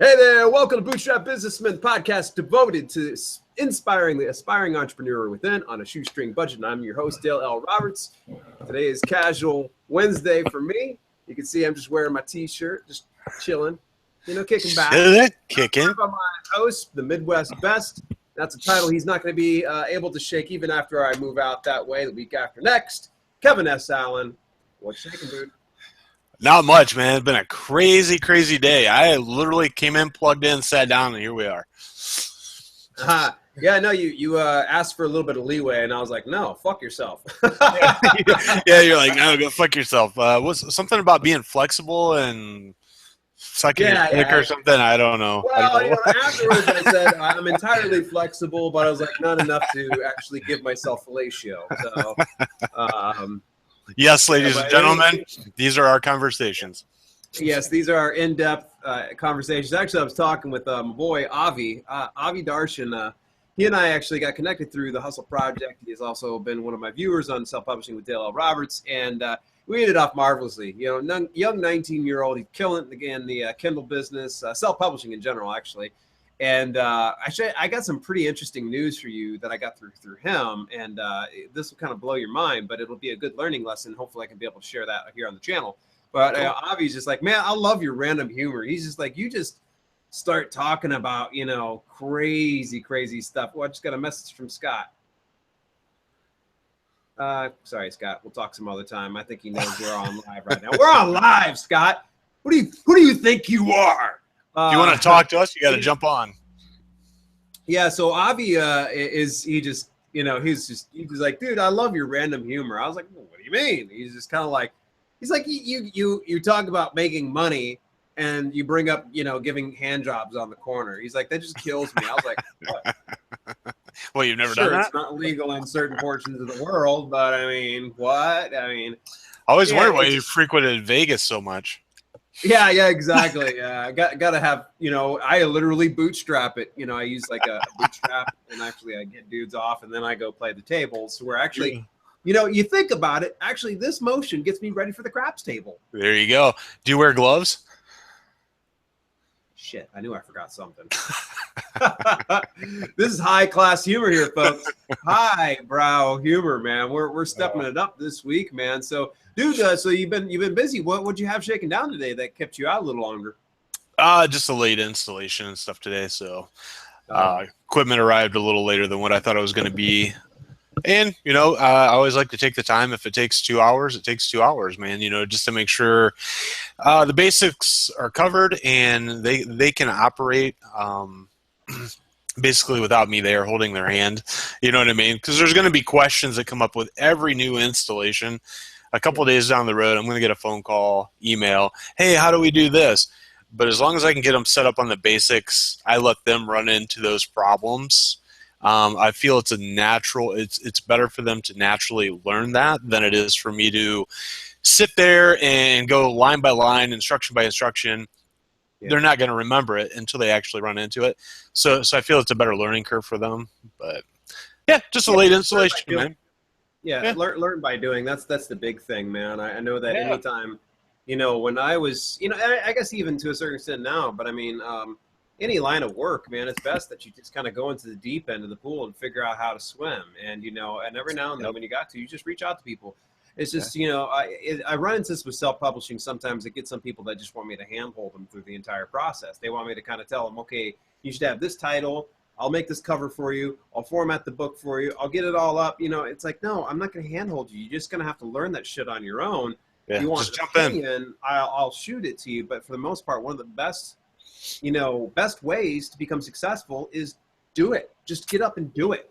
Hey there, welcome to Bootstrap Businessmen, podcast devoted to inspiring the aspiring entrepreneur within on a shoestring budget. And I'm your host, Dale L. Roberts. Today is Casual Wednesday for me. You can see I'm just wearing my t-shirt, just chilling, kicking back. Kicking. I'm my host, the Midwest Best. That's a title he's not going to be able to shake even after I move out that way the week after next. Kevin S. Allen. What's shaking, dude? Not much, man. It's been a crazy, crazy day. I literally came in, plugged in, sat down, and here we are. Yeah, I know you asked for a little bit of leeway, and I was like, no, fuck yourself. Yeah, you're like, no, go fuck yourself. Was something about being flexible and sucking your dick or something? I don't know. Well, afterwards I said I'm entirely flexible, but I was like, not enough to actually give myself fellatio. So, yes, ladies and gentlemen, these are our conversations. Yes, these are our in-depth conversations. Actually, I was talking with my boy, Avi Darshan. He and I actually got connected through the Hustle Project. He has also been one of my viewers on Self-Publishing with Dale L. Roberts, and we ended off marvelously. Young 19-year-old, he's killing it again, the Kindle business, self-publishing in general, actually. And actually, I got some pretty interesting news for you that I got through him, and this will kind of blow your mind, but it'll be a good learning lesson. Hopefully, I can be able to share that here on the channel. But Avi's just like, man, I love your random humor. He's just like, you just start talking about, crazy stuff. Well, I just got a message from Scott. Sorry, Scott. We'll talk some other time. I think he knows we're on live right now. We're on live, Scott. Who do you think you are? If you want to talk to us, you got to jump on. Yeah. So Avi he's like, dude, I love your random humor. I was like, well, what do you mean? He's just kind of like, he's like, you talk about making money and you bring up, giving hand jobs on the corner. He's like, that just kills me. I was like, what? Well, you've never done that? It's not legal in certain portions of the world, but I mean, what? I mean, I always wondered why you frequented Vegas so much. Yeah, exactly. Gotta have, I literally bootstrap it. I use like a bootstrap, and actually I get dudes off, and then I go play the tables. So we're actually, you think about it, actually this motion gets me ready for the craps table. There you go. Do you wear gloves? Shit, I knew I forgot something. This is high class humor here, folks. High brow humor, man. We're stepping it up this week, man. So, dude, so you've been busy. What'd you have shaken down today that kept you out a little longer? Just a late installation and stuff today. So, equipment arrived a little later than what I thought it was going to be. And, I always like to take the time. If it takes 2 hours, it takes 2 hours, man, just to make sure the basics are covered and they can operate basically without me there holding their hand. You know what I mean? Because there's going to be questions that come up with every new installation. A couple of days down the road, I'm going to get a phone call, email, hey, how do we do this? But as long as I can get them set up on the basics, I let them run into those problems. I feel it's it's better for them to naturally learn that than it is for me to sit there and go line by line, instruction by instruction. Yeah. They're not going to remember it until they actually run into it. So I feel it's a better learning curve for them. But yeah, just a late installation, man. Yeah, learn by doing. That's the big thing, man. I know that anytime, when I was, I guess even to a certain extent now, but I mean, any line of work, man, it's best that you just kind of go into the deep end of the pool and figure out how to swim. And, and every now and then when you got to, you just reach out to people. It's just, I run into this with self-publishing. Sometimes I get some people that just want me to handhold them through the entire process. They want me to kind of tell them, okay, you should have this title. I'll make this cover for you. I'll format the book for you. I'll get it all up. It's like, no, I'm not going to handhold you. You're just going to have to learn that shit on your own. Yeah, if you want just jump in. I'll shoot it to you. But for the most part, one of the best ways to become successful is do it. Just get up and do it.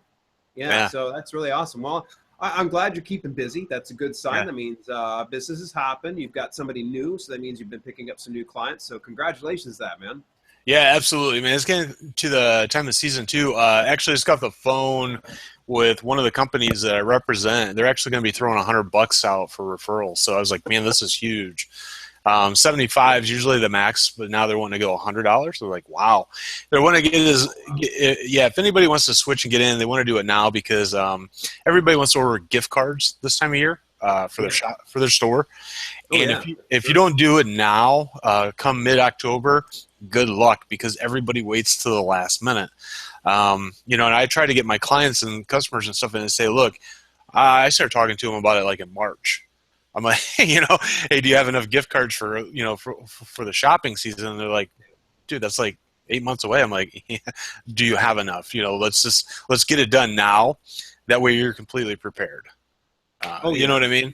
Yeah. So that's really awesome. Well, I'm glad you're keeping busy. That's a good sign. Yeah. That means business has happened. You've got somebody new. So that means you've been picking up some new clients. So congratulations to that, man. Yeah, absolutely, man. It's getting to the time of season 2. Actually, just got the phone with one of the companies that I represent. They're actually going to be throwing $100 out for referrals. So I was like, man, this is huge. 75 is usually the max, but now they're wanting to go $100. They're like, wow. They want to if anybody wants to switch and get in, they want to do it now because everybody wants to order gift cards this time of year. for their shop, for their store. Oh, And yeah. if you don't do it now, come mid-October, good luck, because everybody waits to the last minute. You know, and I try to get my clients and customers and stuff in and say, look, I start talking to them about it like in March. I'm like, you know, hey, do you have enough gift cards for, you know, for the shopping season? And they're like, dude, that's like 8 months away. I'm like, yeah, do you have enough? You know, let's get it done now. That way you're completely prepared. Oh, you yeah. know what I mean?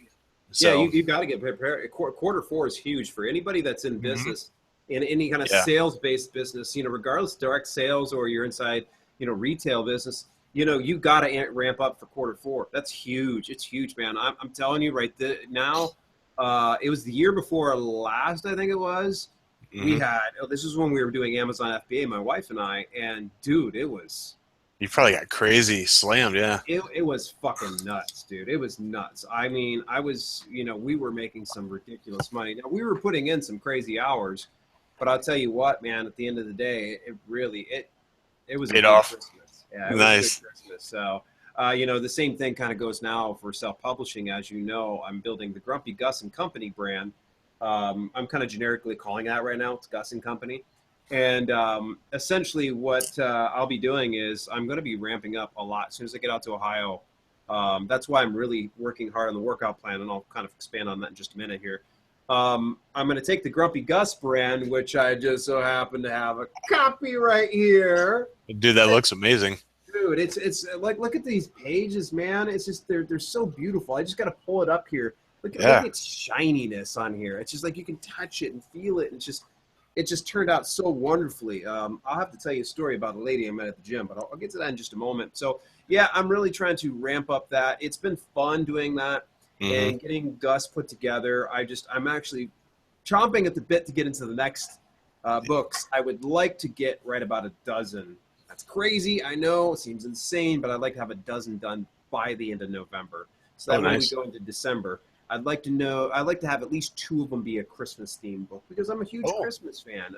Yeah, So, you've got to get prepared. Quarter four is huge for anybody that's in business, in any kind of yeah. sales-based business, you know, regardless direct sales or you're inside, you know, retail business, you know, you got to ramp up for quarter four. That's huge. It's huge, man. I'm telling you right now, it was the year before last, I think it was. We had, this is when we were doing Amazon FBA, my wife and I, and dude, it was. You probably got crazy slammed, yeah. It was fucking nuts, dude. It was nuts. I mean, you know, we were making some ridiculous money. Now, we were putting in some crazy hours, but I'll tell you what, man, at the end of the day, it was a Paid good off. Christmas. Yeah, it Nice. was a good Christmas. So, you know, the same thing kind of goes now for self-publishing. As you know, I'm building the Grumpy Gus and Company brand. I'm kind of generically calling that right now. It's Gus and Company. And essentially what I'll be doing is I'm going to be ramping up a lot as soon as I get out to Ohio. That's why I'm really working hard on the workout plan, and I'll kind of expand on that in just a minute here. I'm going to take the Grumpy Gus brand, which I just so happen to have a copy right here. Dude, that looks amazing. Dude, it's like, look at these pages, man. It's just, they're so beautiful. I just got to pull it up here. Look at its shininess on here. It's just like you can touch it and feel it. And it just turned out so wonderfully. I'll have to tell you a story about a lady I met at the gym, but I'll get to that in just a moment. So, yeah, I'm really trying to ramp up that. It's been fun doing that and getting Gus put together. I'm actually chomping at the bit to get into the next books. I would like to get right about a dozen. That's crazy, I know. It seems insane, but I'd like to have a dozen done by the end of November. So that when we go into December, I'd like to have at least 2 of them be a Christmas themed book because I'm a huge Christmas fan.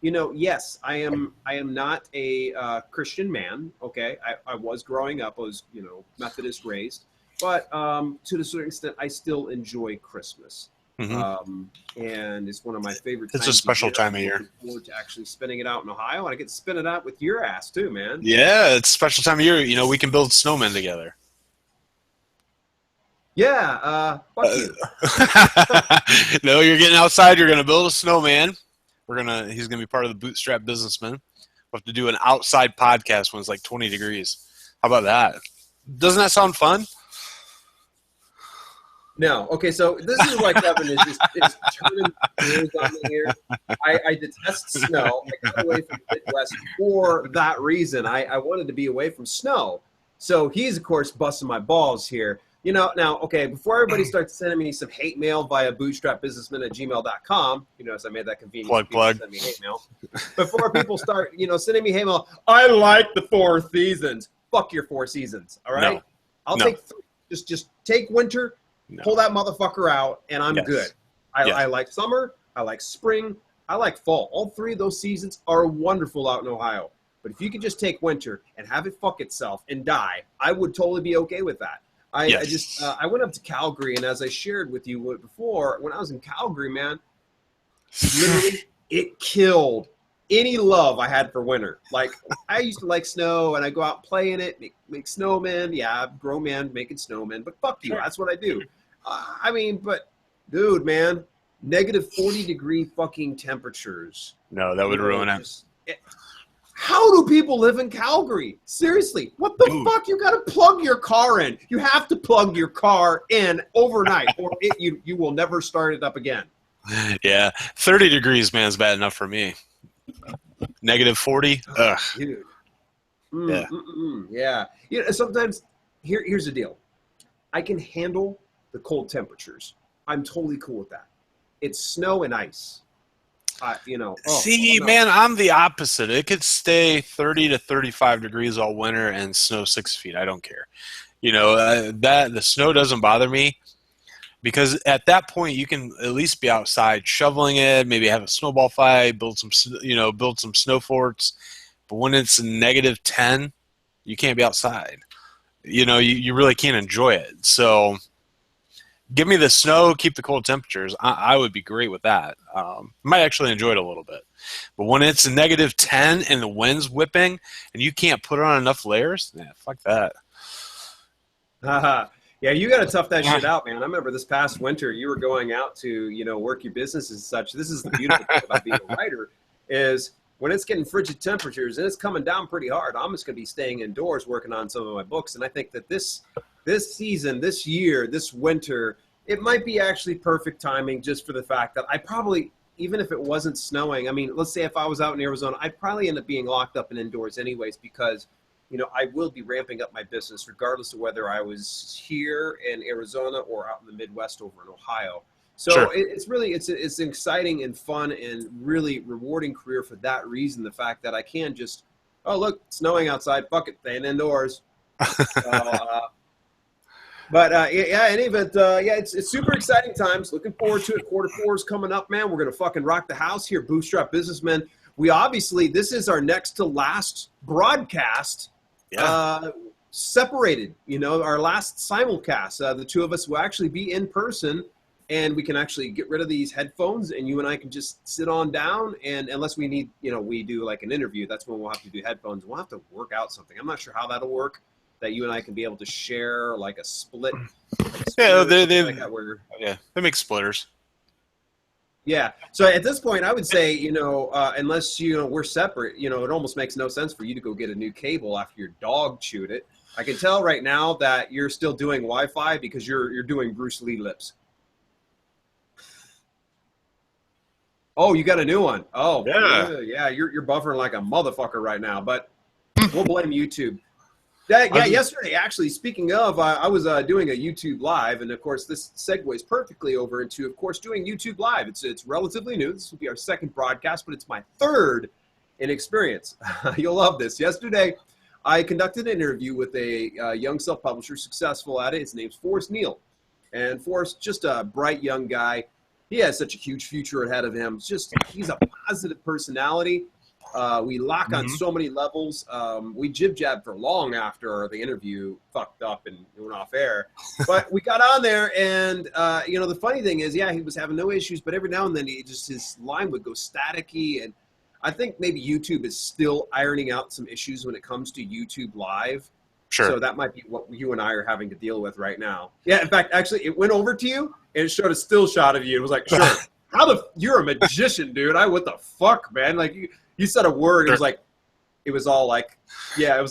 You know, yes, I am not a Christian man. Okay. I was growing up, I was, you know, Methodist raised, but to a certain extent, I still enjoy Christmas. And it's one of my favorite times. It's a special time of year. I'm looking forward to actually spinning it out in Ohio, and I get to spin it out with your ass too, man. Yeah, it's a special time of year. You know, we can build snowmen together. Yeah, fuck you. No, you're getting outside. You're going to build a snowman. He's going to be part of the Bootstrap Businessmen. We'll have to do an outside podcast when it's like 20 degrees. How about that? Doesn't that sound fun? No. Okay, so this is why Kevin is turning gears on me here. I detest snow. I got away from the Midwest for that reason. I wanted to be away from snow. So he's, of course, busting my balls here. You know, now, okay, before everybody starts sending me some hate mail via bootstrapbusinessmen@gmail.com, you notice I made that convenient. Plug. Send me hate mail. Before people start, you know, sending me hate mail, I like the 4 seasons. Fuck your 4 seasons, all right? No. I'll take 3. Just take winter, pull that motherfucker out, and I'm good. I like summer, I like spring, I like fall. All 3 of those seasons are wonderful out in Ohio. But if you could just take winter and have it fuck itself and die, I would totally be okay with that. I went up to Calgary, and as I shared with you before, when I was in Calgary, man, literally it killed any love I had for winter. Like, I used to like snow, and I go out and play in it, make snowmen. Yeah, grown man making snowmen, but fuck you, that's what I do. I mean, but dude, man, negative 40-degree fucking temperatures. No, that would ruin it. How do people live in Calgary? Seriously, what the fuck? You got to plug your car in. You have to plug your car in overnight, or you will never start it up again. Yeah, 30 degrees, man, is bad enough for me. Negative 40? Ugh. Dude. Yeah. You know, sometimes, here's the deal. I can handle the cold temperatures. I'm totally cool with that. It's snow and ice. You know. Man, I'm the opposite. It could stay 30 to 35 degrees all winter and snow 6 feet. I don't care. You know, that the snow doesn't bother me because at that point you can at least be outside shoveling it, maybe have a snowball fight, build some snow forts. But when it's negative 10, you can't be outside. You know, you really can't enjoy it. So Give me the snow, keep the cold temperatures. I would be great with that. Might actually enjoy it a little bit. But when it's -10 and the wind's whipping and you can't put on enough layers, yeah, fuck that. Yeah, you got to tough that shit out, man. I remember this past winter, you were going out to, work your business and such. This is the beautiful thing about being a writer is when it's getting frigid temperatures and it's coming down pretty hard, I'm just going to be staying indoors working on some of my books. And I think that this season, this year, this winter, it might be actually perfect timing just for the fact that I probably, even if it wasn't snowing, I mean, let's say if I was out in Arizona, I'd probably end up being locked up and indoors anyways because I will be ramping up my business regardless of whether I was here in Arizona or out in the Midwest over in Ohio. So Sure. it's really, it's an exciting and fun and really rewarding career for that reason. The fact that I can just, oh, look, it's snowing outside, fuck it, staying indoors. Yeah, in any event, it's super exciting times. Looking forward to it. Q4 is coming up, man. We're going to fucking rock the house here, Bootstrap Businessmen. We obviously, this is our next to last broadcast. Yeah. Separated, our last simulcast. The two of us will actually be in person, and we can actually get rid of these headphones, and you and I can just sit on down. And unless we need, we do like an interview, that's when we'll have to do headphones. We'll have to work out something. I'm not sure how that'll work. That you and I can be able to share like a split. Yeah, they make splitters. Yeah. So at this point, I would say, unless, we're separate, it almost makes no sense for you to go get a new cable after your dog chewed it. I can tell right now that you're still doing Wi-Fi because you're doing Bruce Lee lips. Oh, you got a new one. Oh, yeah. You're buffering like a motherfucker right now, but we'll blame YouTube. Yeah, yesterday, actually, speaking of, I was doing a YouTube Live, and, of course, this segues perfectly over into, of course, doing YouTube Live. It's relatively new. This will be our second broadcast, but it's my third in experience. You'll love this. Yesterday, I conducted an interview with a young self-publisher, successful at it. His name's Forrest Neal. And Forrest, just a bright young guy. He has such a huge future ahead of him. He's a positive personality. We lock on so many levels. We jib-jab for long after the interview fucked up and went off air. But we got on there, and, the funny thing is, he was having no issues, but every now and then his line would go staticky. And I think maybe YouTube is still ironing out some issues when it comes to YouTube Live. Sure. So that might be what you and I are having to deal with right now. Yeah, in fact, actually, it went over to you, and it showed a still shot of you. It was like, sure. You're a magician, dude. What the fuck, man? Like, you said a word. It was like, it was like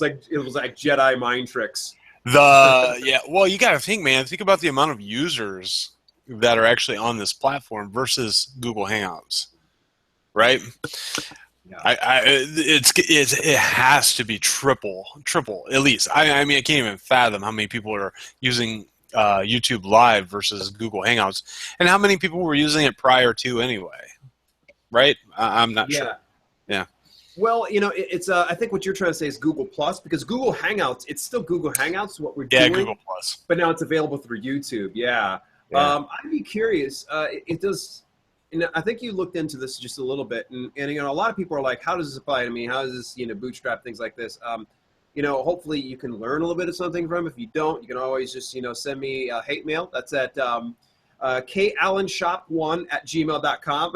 Jedi mind tricks. Well, you got to think, man. Think about the amount of users that are actually on this platform versus Google Hangouts, right? Yeah. It has to be triple at least. I mean, I can't even fathom how many people are using YouTube Live versus Google Hangouts, and how many people were using it prior to anyway, right? I'm not sure. Yeah. Well, it's I think what you're trying to say is Google Plus, because Google Hangouts, it's still Google Hangouts, what we're doing. Yeah, Google Plus. But now it's available through YouTube. Yeah. I'd be curious. It does. And I think you looked into this just a little bit, and a lot of people are like, how does this apply to me? How does this, bootstrap things like this? Hopefully you can learn a little bit of something from it. If you don't, you can always just, send me a hate mail. That's at kallenshop1@gmail.com.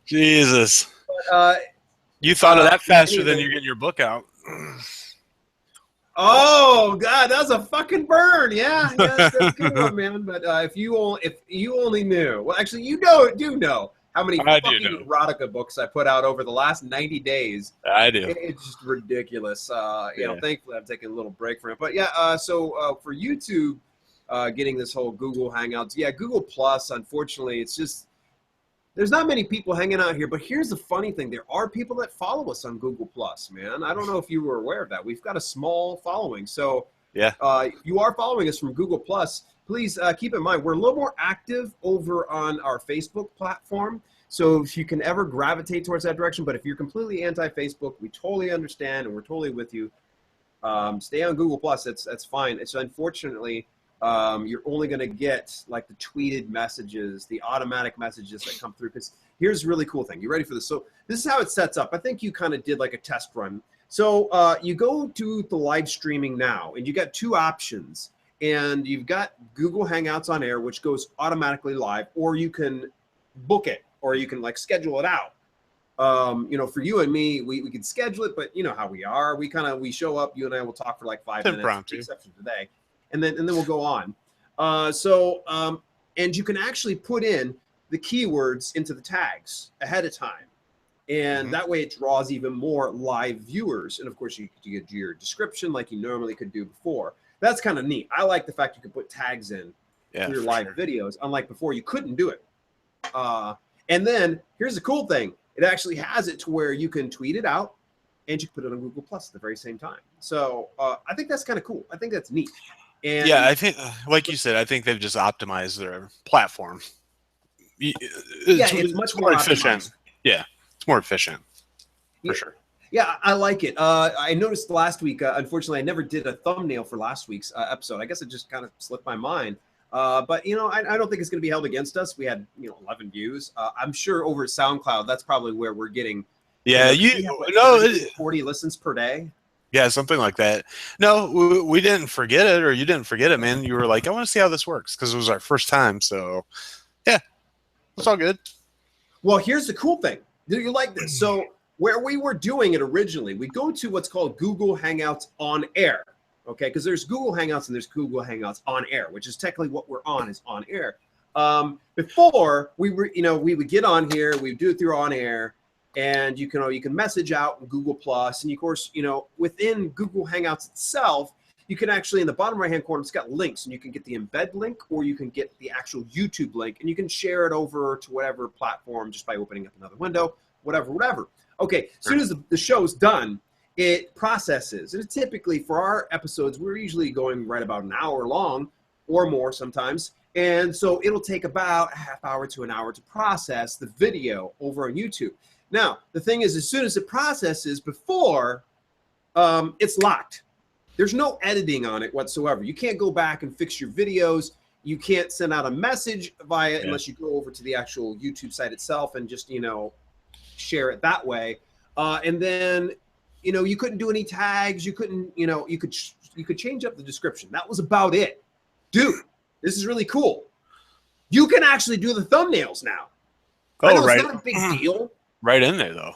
Jesus. You thought of that faster than you're getting your book out. Oh God, that's a fucking burn. Yeah, that's a good one, man. But if you only knew, well, actually, do know how many fucking erotica books I put out over the last 90 days. I do. It's just ridiculous. Thankfully, I'm taking a little break from it. But yeah, so for YouTube, getting this whole Google Hangouts, Google Plus. Unfortunately, it's just. There's not many people hanging out here, but here's the funny thing. There are people that follow us on Google Plus, man. I don't know if you were aware of that. We've got a small following. So if you are following us from Google Plus, please keep in mind, we're a little more active over on our Facebook platform. So if you can ever gravitate towards that direction, but if you're completely anti-Facebook, we totally understand and we're totally with you. Stay on Google Plus. That's fine. It's unfortunately... you're only going to get like the tweeted messages, the automatic messages that come through. Because here's a really cool thing. You ready for this? So this is how it sets up. I think you kind of did like a test run. So you go to the live streaming now, and you got two options. And you've got Google Hangouts on Air, which goes automatically live, or you can book it, or you can like schedule it out. For you and me, we could schedule it, but you know how we are. We show up, you and I will talk for like 5 minutes, Impromptu. exception today, and then we'll go on. And you can actually put in the keywords into the tags ahead of time. And that way it draws even more live viewers. And of course, you get your description like you normally could do before. That's kind of neat. I like the fact you can put tags in for your live videos. Unlike before, you couldn't do it. And then here's the cool thing. It actually has it to where you can tweet it out and you can put it on Google Plus at the very same time. So I think that's kind of cool. I think that's neat. And yeah, I think, like you said, I think they've just optimized their platform. It's much more efficient. optimized. Yeah, it's more efficient for sure. Yeah, I like it. I noticed last week, unfortunately, I never did a thumbnail for last week's episode. I guess it just kind of slipped my mind. But, I don't think it's going to be held against us. We had, 11 views. I'm sure over at SoundCloud, that's probably where we're getting. Yeah, 40 listens per day. Yeah, something like that. No, we didn't forget it, or you didn't forget it, man. You were like, I want to see how this works, because it was our first time. So, yeah, it's all good. Well, here's the cool thing. Do you like this? So where we were doing it originally, we go to what's called Google Hangouts on Air. Okay, because there's Google Hangouts and there's Google Hangouts on Air, which is technically what we're on is on air. Before we were, we would get on here, we would do it through on air, and you can message out in Google Plus, and of course, within Google Hangouts itself, you can actually in the bottom right hand corner, it's got links, and you can get the embed link, or you can get the actual YouTube link, and you can share it over to whatever platform just by opening up another window, whatever. Okay, as soon as the show's done, it processes. And typically for our episodes, we're usually going right about an hour long or more sometimes. And so it'll take about a half hour to an hour to process the video over on YouTube. Now, the thing is, as soon as it processes before, it's locked. There's no editing on it whatsoever. You can't go back and fix your videos. You can't send out a message via unless you go over to the actual YouTube site itself and just, share it that way. And then, you couldn't do any tags. You couldn't, you could change up the description. That was about it. Dude, this is really cool. You can actually do the thumbnails now. Oh, I know right. It's not a big deal. Right in there, though.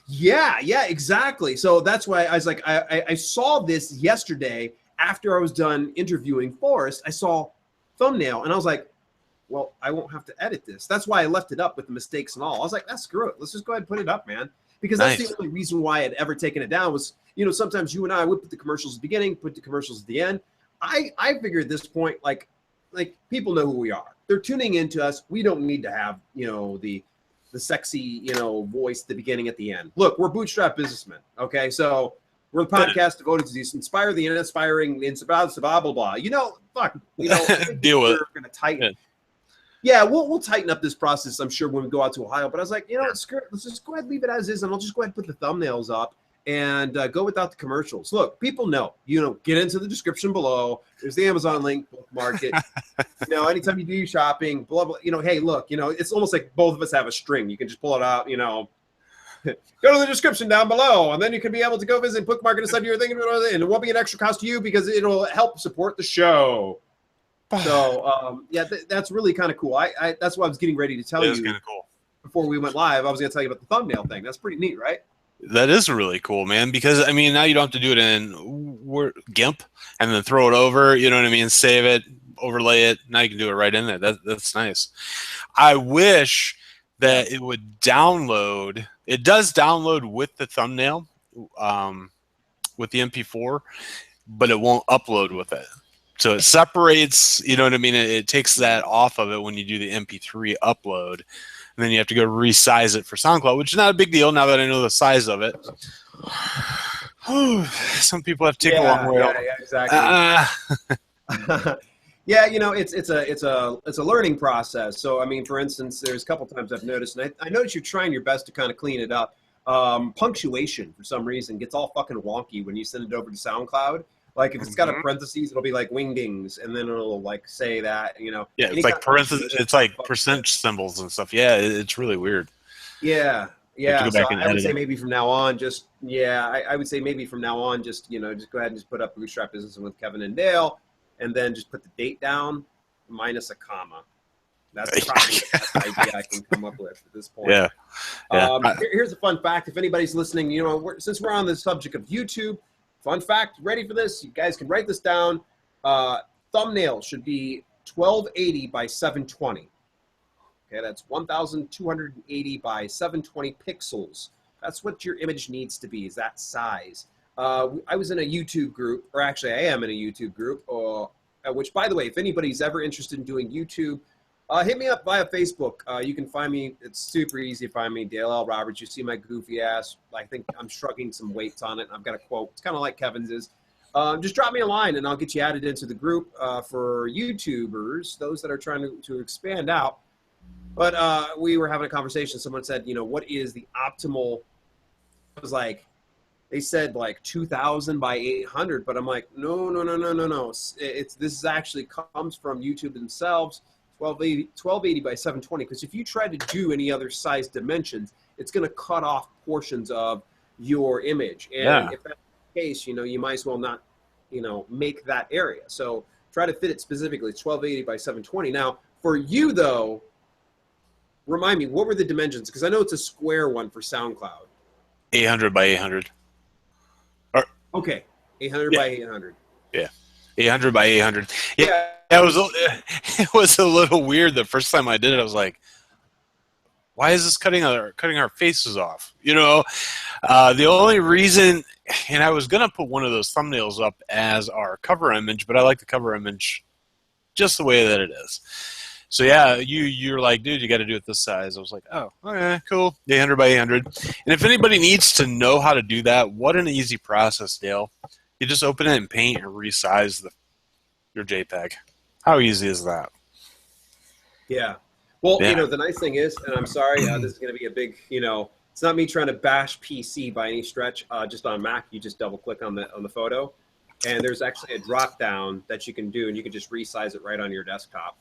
Yeah, exactly. So that's why I was like, I saw this yesterday after I was done interviewing Forrest. I saw thumbnail, and I was like, well, I won't have to edit this. That's why I left it up with the mistakes and all. I was like, screw it. Let's just go ahead and put it up, man. Because that's the only reason why I'd ever taken it down was, sometimes you and I would put the commercials at the beginning, put the commercials at the end. I figured at this point, like people know who we are. They're tuning into us. We don't need to have, the sexy, voice at the beginning, at the end. Look, we're Bootstrap Businessmen. Okay. So we're the podcast devoted to these inspire the inspiring, blah, blah, blah, blah. Deal with it. We're going to tighten. Yeah, we'll tighten up this process, I'm sure, when we go out to Ohio. But I was like, screw it. Let's just go ahead and leave it as is, and I'll just go ahead and put the thumbnails up and go without the commercials. Look, people know, get into the description below. There's the Amazon link, bookmark it. Anytime you do your shopping, blah, blah, hey, look, it's almost like both of us have a string. You can just pull it out, go to the description down below, and then you can be able to go visit and bookmark it inside your thing, and it won't be an extra cost to you because it'll help support the show. So, that's really kind of cool. That's what I was getting ready to tell you kind of cool. Before we went live. I was going to tell you about the thumbnail thing. That's pretty neat, right? That is really cool, man, because, now you don't have to do it in GIMP and then throw it over, you know what I mean? Save it, overlay it. Now you can do it right in there. That's nice. I wish that it would download. It does download with the thumbnail, with the MP4, but it won't upload with it. So it separates, you know what I mean? It takes that off of it when you do the MP3 upload. And then you have to go resize it for SoundCloud, which is not a big deal now that I know the size of it. Some people have to take a long way. Yeah, exactly. It's a learning process. So, for instance, there's a couple times I've noticed, and I noticed you're trying your best to kind of clean it up. Punctuation, for some reason, gets all fucking wonky when you send it over to SoundCloud. Like if it's got a parentheses, it'll be like wingdings, and then it'll like say that, Yeah, it's like parentheses. It's like percent symbols and stuff. Yeah, it's really weird. Yeah, You have to Yeah, go so back and I would edit say it. maybe from now on, I would say maybe from now on, just just go ahead and just put up Bootstrap Business with Kevin and Dale, and then just put the date down minus a comma. That's probably the best idea I can come up with at this point. Yeah, yeah. Here's a fun fact. If anybody's listening, since we're on the subject of YouTube, fun fact, ready for this? You guys can write this down. Thumbnail should be 1280 by 720. Okay, that's 1,280 by 720 pixels. That's what your image needs to be, is that size. I was in a YouTube group, or actually I am in a YouTube group, which, by the way, if anybody's ever interested in doing YouTube, hit me up via Facebook. You can find me. It's super easy to find me, Dale L. Roberts. You see my goofy ass. I think I'm shrugging some weights on it. I've got a quote. It's kind of like Kevin's is. Just drop me a line, and I'll get you added into the group for YouTubers, those that are trying to expand out. But we were having a conversation. Someone said, what is the optimal? It was like, they said like 2,000 by 800, but I'm like, no. This actually comes from YouTube themselves, 1280 by 720. Because if you try to do any other size dimensions, it's going to cut off portions of your image. And if that's the case, you might as well not, make that area. So try to fit it specifically. It's 1280 by 720. Now, for you though, remind me, what were the dimensions? Because I know it's a square one for SoundCloud. 800 by 800. Okay, 800 by 800. Yeah, 800 by 800. Yeah, it was a little weird the first time I did it. I was like, why is this cutting our faces off? The only reason, and I was gonna put one of those thumbnails up as our cover image, but I like the cover image just the way that it is. So yeah, you're like, dude, you got to do it this size. I was like, oh, okay, cool, 800 by 800. And if anybody needs to know how to do that, what an easy process, Dale. You just open it in Paint and resize your JPEG. How easy is that? Yeah. Well, the nice thing is, and I'm sorry, this is going to be a big, it's not me trying to bash PC by any stretch. Just on Mac, you just double click on the photo, and there's actually a drop down that you can do, and you can just resize it right on your desktop.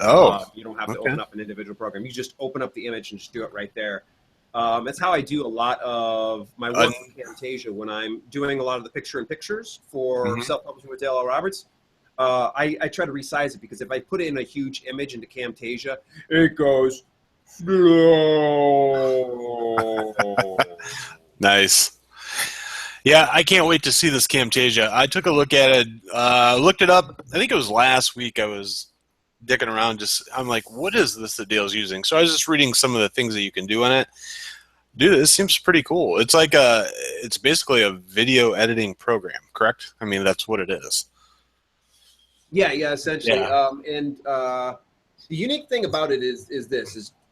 You don't have to open up an individual program. You just open up the image and just do it right there. That's how I do a lot of my work in Camtasia when I'm doing a lot of the picture-in-pictures for self-publishing with Dale L. Roberts. I try to resize it because if I put in a huge image into Camtasia, it goes slow. Nice. Yeah, I can't wait to see this Camtasia. I took a look at it, looked it up. I think it was last week. I was dicking around, I'm like, what is this that Dale's using? So I was just reading some of the things that you can do in it. Dude, this seems pretty cool. It's like it's basically a video editing program, correct? I mean, that's what it is. Yeah, essentially. Yeah. The unique thing about it is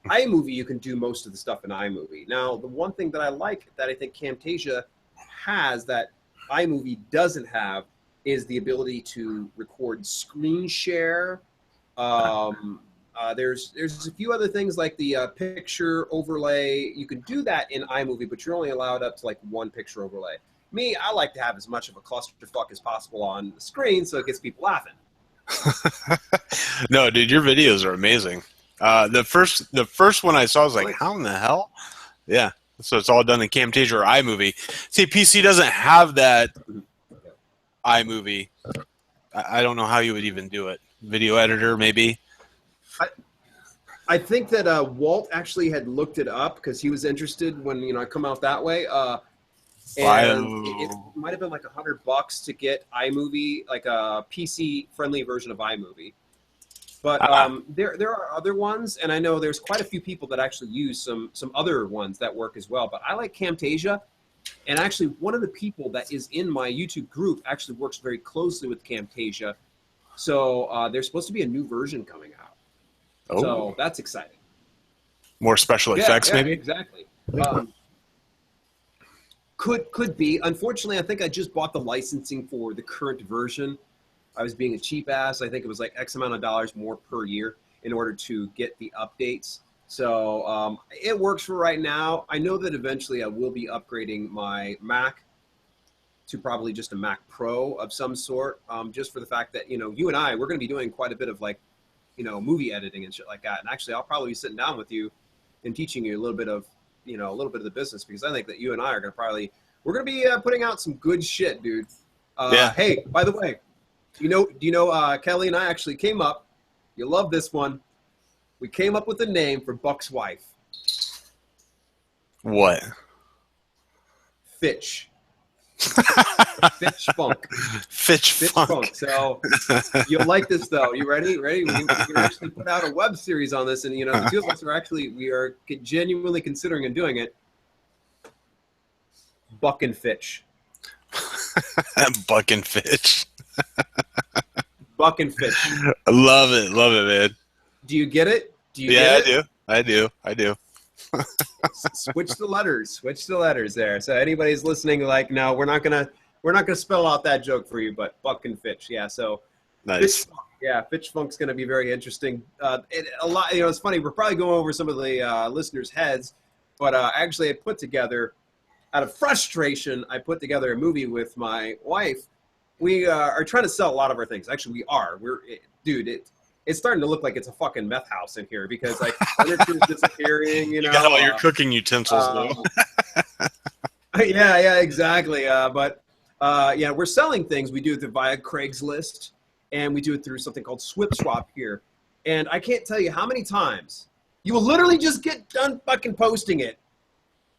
iMovie, you can do most of the stuff in iMovie. Now, the one thing that I like that I think Camtasia has that iMovie doesn't have is the ability to record screen share. There's a few other things like the picture overlay. You can do that in iMovie, but you're only allowed up to like one picture overlay. Me, I like to have as much of a clusterfuck as possible on the screen so it gets people laughing. No, dude, your videos are amazing. The first one I saw, I was like, how in the hell? Yeah, so it's all done in Camtasia or iMovie. See, PC doesn't have that iMovie. I don't know how you would even do it. Video editor, maybe. I think that Walt actually had looked it up because he was interested when I come out that way. And it might have been like $100 to get iMovie, like a PC-friendly version of iMovie. But there are other ones, and I know there's quite a few people that actually use some other ones that work as well. But I like Camtasia, and actually one of the people that is in my YouTube group actually works very closely with Camtasia. So there's supposed to be a new version coming out. Oh. So that's exciting. More special effects, maybe? Exactly. Could be. Unfortunately, I think I just bought the licensing for the current version. I was being a cheap ass. I think it was like X amount of dollars more per year in order to get the updates. So it works for right now. I know that eventually I will be upgrading my Mac to probably just a Mac Pro of some sort, just for the fact that, you and I, we're going to be doing quite a bit of like, movie editing and shit like that. And actually, I'll probably be sitting down with you and teaching you a little bit of, you know, a little bit of the business, because I think that you and I are going to we're going to be putting out some good shit, dude. Yeah. Hey, by the way, do you know Kelly and I actually came up, you love this one, we came up with a name for Buck's wife. What? Fitch. Fitch Funk. Fitch Funk. So you'll like this, though. You ready? We can actually put out a web series on this, and you know, the two of us we are genuinely considering and doing it. Buck and Fitch. Buck and Fitch. Buck and Fitch. I love it, man. Do you get it? Get it? I do. Switch the letters there. So anybody's listening, like, no, we're not gonna spell out that joke for you, but Buck and Fitch, yeah. So nice. Fitch Funk's gonna be very interesting. A lot, you know, it's funny. We're probably going over some of the listeners' heads, but actually, I put together, out of frustration, I put together a movie with my wife. We are trying to sell a lot of our things. Actually, we are. It's starting to look like it's a fucking meth house in here, because like furniture's disappearing. You know, got all your cooking utensils though. Yeah, exactly. But we're selling things. We do it via Craigslist, and we do it through something called Swip Swap here. And I can't tell you how many times you will literally just get done fucking posting it.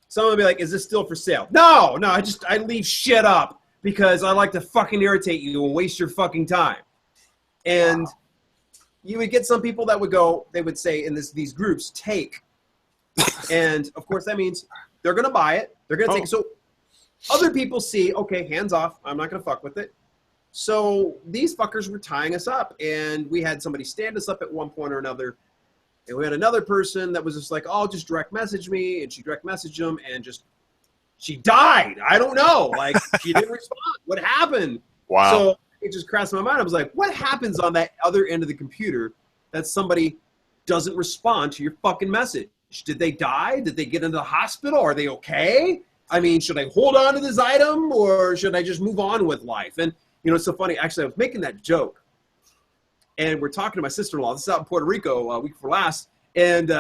Someone will be like, "Is this still for sale?" No, I leave shit up because I like to fucking irritate you and waste your fucking time. And you would get some people that they would say in these groups, take. And of course that means they're going to buy it. They're going to take it. So other people see, okay, hands off. I'm not going to fuck with it. So these fuckers were tying us up, and we had somebody stand us up at one point or another. And we had another person that was just like, oh, just direct message me. And she direct messaged them, and she died. I don't know. Like, she didn't respond. What happened? Wow. So it just crossed my mind. I was like, what happens on that other end of the computer that somebody doesn't respond to your fucking message? Did they die? Did they get into the hospital? Are they okay? I mean, should I hold on to this item, or should I just move on with life? And, you know, it's so funny. Actually, I was making that joke, and we're talking to my sister-in-law. This is out in Puerto Rico week before last. And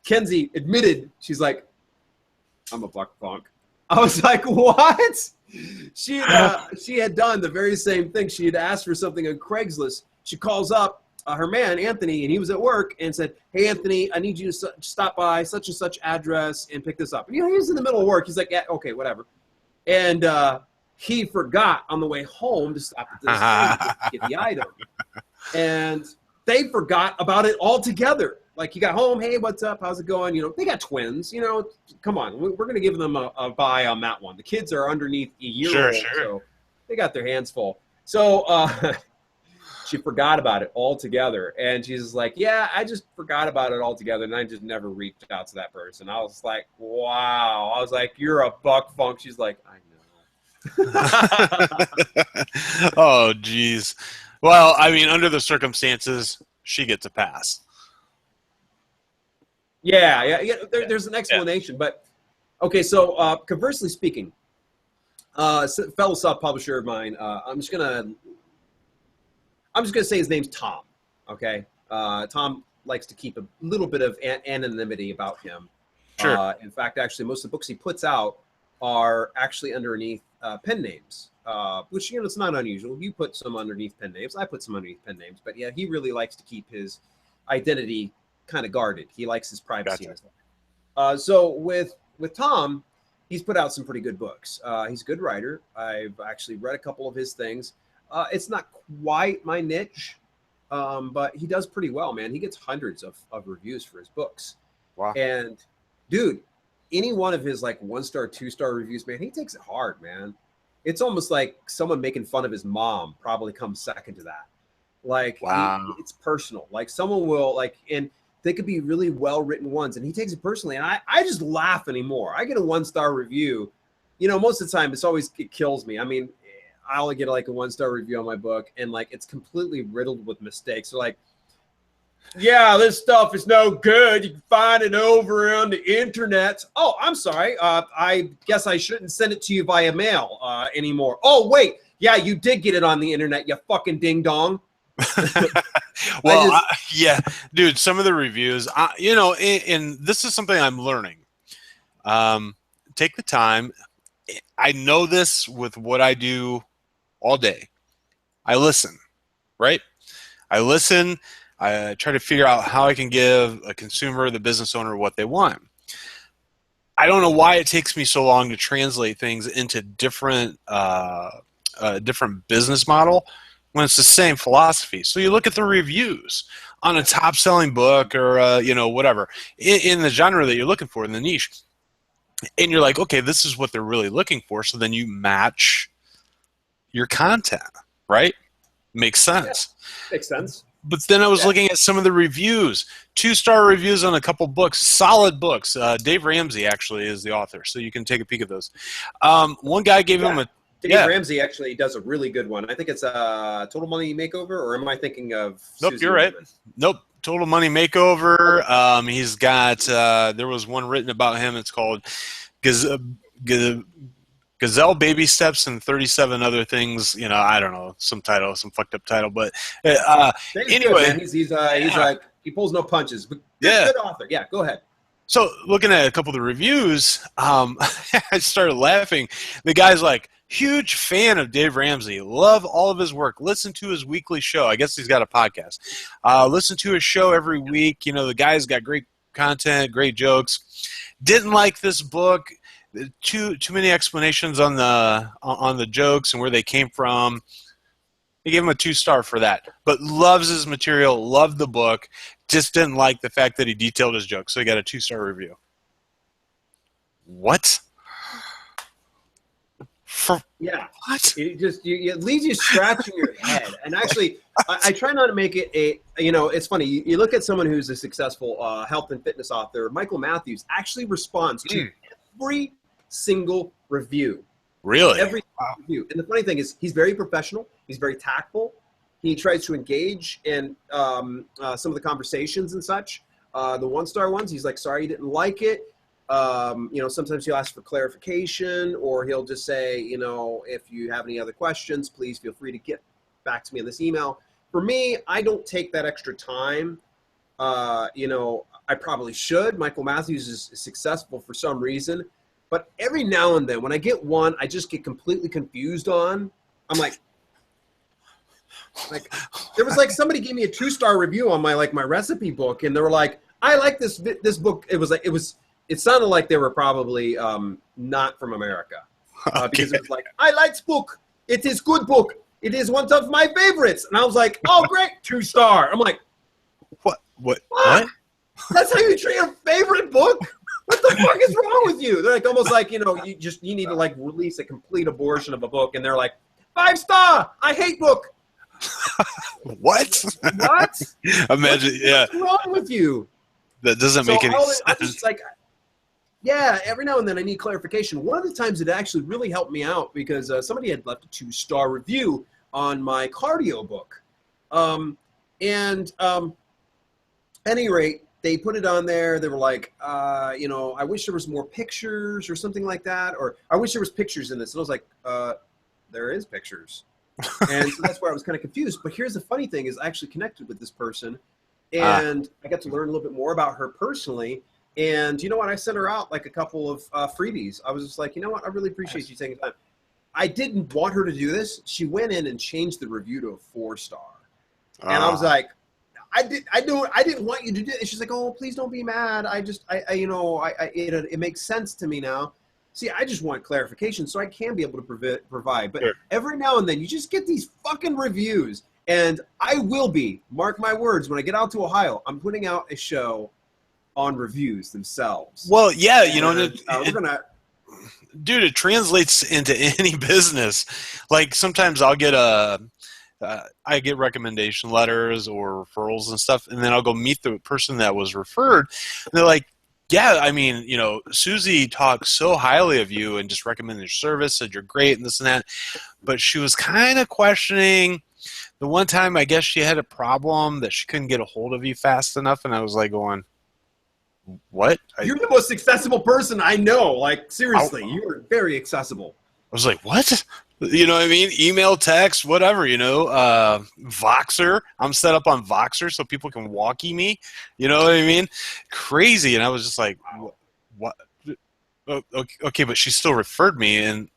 Kenzie admitted, she's like, I'm a Buck Funk. I was like, what? She had done the very same thing. She had asked for something on Craigslist. She calls up her man, Anthony, and he was at work, and said, hey, Anthony, I need you to stop by such and such address and pick this up. And, you know, he was in the middle of work. He's like, yeah, okay, whatever. And he forgot on the way home to stop at this thing to get the item. And they forgot about it altogether. Like, he got home, hey, what's up? How's it going? You know, they got twins. You know, come on. We're going to give them a buy on that one. The kids are underneath a year old, so they got their hands full. So she forgot about it altogether. And she's just like, yeah, I just forgot about it altogether, and I just never reached out to that person. I was like, wow. I was like, you're a Buck Funk. She's like, I know. Oh, geez. Well, I mean, under the circumstances, she gets a pass. Yeah. There's an explanation, but okay. So, conversely speaking, fellow self-publisher of mine, I'm just gonna say his name's Tom. Okay, Tom likes to keep a little bit of anonymity about him. Sure. In fact, actually, most of the books he puts out are actually underneath pen names, which, you know, it's not unusual. You put some underneath pen names. I put some underneath pen names, but yeah, he really likes to keep his identity kind of guarded. He likes his privacy. Gotcha. So with Tom, he's put out some pretty good books. He's a good writer. I've actually read a couple of his things. It's not quite my niche, but he does pretty well, man. He gets hundreds of reviews for his books. Wow. And dude, any one of his like 1-star, 2-star reviews, man, he takes it hard, man. It's almost like someone making fun of his mom probably comes second to that. Like, wow. It's personal. Like, someone will, like, and they could be really well-written ones, and he takes it personally. And I just laugh anymore. I get a 1-star review. You know, most of the time, it kills me. I mean, I'll get like a 1-star review on my book, and like, it's completely riddled with mistakes. So like, yeah, this stuff is no good. You can find it over on the internet. Oh, I'm sorry. I guess I shouldn't send it to you via mail anymore. Oh, wait. Yeah, you did get it on the internet, you fucking ding dong. Well, yeah, dude, some of the reviews, and this is something I'm learning. Take the time. I know this with what I do all day. I listen, right? I listen. I try to figure out how I can give a consumer, the business owner, what they want. I don't know why it takes me so long to translate things into different business model when it's the same philosophy. So you look at the reviews on a top-selling book or whatever in the genre that you're looking for in the niche, and you're like, okay, this is what they're really looking for. So then you match your content, right? Makes sense. Yeah, makes sense. But then I was looking at some of the reviews, 2-star reviews on a couple books, solid books. Dave Ramsey actually is the author, so you can take a peek at those. One guy gave him a Dave Ramsey actually does a really good one. I think it's Total Money Makeover, or am I thinking of? Nope, Susie you're right. Orman? Nope, Total Money Makeover. He's got there was one written about him. It's called Gazelle Baby Steps and 37 Other Things. I don't know, some fucked up title, but anyway, good, he's like, he pulls no punches. But good author. Yeah, go ahead. So looking at a couple of the reviews, I started laughing. The guy's like, huge fan of Dave Ramsey. Love all of his work. Listen to his weekly show. I guess he's got a podcast. Listen to his show every week. The guy's got great content, great jokes. Didn't like this book. Too many explanations on the jokes and where they came from. He gave him a 2-star for that. But loves his material, loved the book. Just didn't like the fact that he detailed his jokes, so he got a 2-star review. What? Yeah. What? It leaves you scratching your head. And actually, I try not to make it it's funny. You look at someone who's a successful health and fitness author. Michael Matthews actually responds to every single review. Really? Every review. And the funny thing is, he's very professional. He's very tactful. He tries to engage in some of the conversations and such. The 1-star ones, he's like, sorry you didn't like it. Sometimes he'll ask for clarification, or he'll just say, if you have any other questions, please feel free to get back to me on this email. For me, I don't take that extra time. I probably should. Michael Matthews is successful for some reason. But every now and then, when I get one, I just get completely confused on. I'm like there was somebody gave me a 2-star review on my recipe book, and they were like, I like this book. It sounded like they were probably not from America, because it was like, I like this book. It is good book. It is one of my favorites. And I was like, oh great, 2-star. I'm like, what? That's how you treat a favorite book? What the fuck is wrong with you? They're like, almost like, you need to release a complete abortion of a book, and they're like, 5-star. I hate book. What? Imagine, What's wrong with you? That doesn't make any sense. I'm just like, every now and then I need clarification. One of the times it actually really helped me out because somebody had left a 2-star review on my cardio book. At any rate, they put it on there. They were like, I wish there was more pictures or something like that. Or I wish there was pictures in this. And I was like, there is pictures. And so that's where I was kind of confused. But here's the funny thing is I actually connected with this person. And I got to learn a little bit more about her personally. And you know what? I sent her out a couple of freebies. I was just like, you know what? I really appreciate you taking time. I didn't want her to do this. She went in and changed the review to a 4-star. And I was like, I didn't want you to do it. And she's like, oh, please don't be mad. It makes sense to me now. See, I just want clarification so I can be able to provide. But every now and then you just get these fucking reviews. And I will be, mark my words, when I get out to Ohio, I'm putting out a show on reviews themselves. Well, yeah, we're gonna. Dude, it translates into any business. Sometimes I'll get I get recommendation letters or referrals and stuff, and then I'll go meet the person that was referred. And they're like, yeah, Susie talks so highly of you and just recommended your service, said you're great and this and that. But she was kind of questioning the one time, I guess she had a problem that she couldn't get a hold of you fast enough. And I was like going, what? You're the most accessible person I know. Seriously, you are very accessible. I was like, what? You know what I mean? Email, text, whatever, Voxer. I'm set up on Voxer so people can walkie me. You know what I mean? Crazy. And I was just like, what? Okay, but she still referred me, and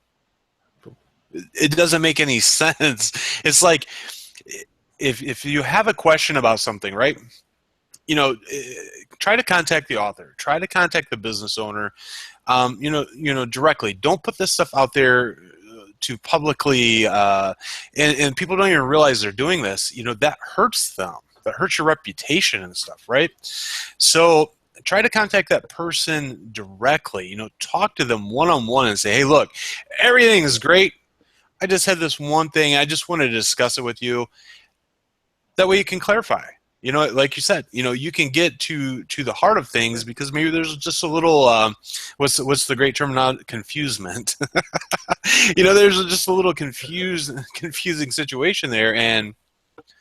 it doesn't make any sense. It's like if you have a question about something, right? Try to contact the author. Try to contact the business owner. Directly. Don't put this stuff out there to publicly, and people don't even realize they're doing this. That hurts them. That hurts your reputation and stuff, right? So try to contact that person directly. Talk to them one-on-one and say, hey, look, everything is great. I just had this one thing. I just wanted to discuss it with you. That way you can clarify. Like you said, you can get to the heart of things, because maybe there's just a little, what's the great term now? Confusement. There's just a little confusing situation there, and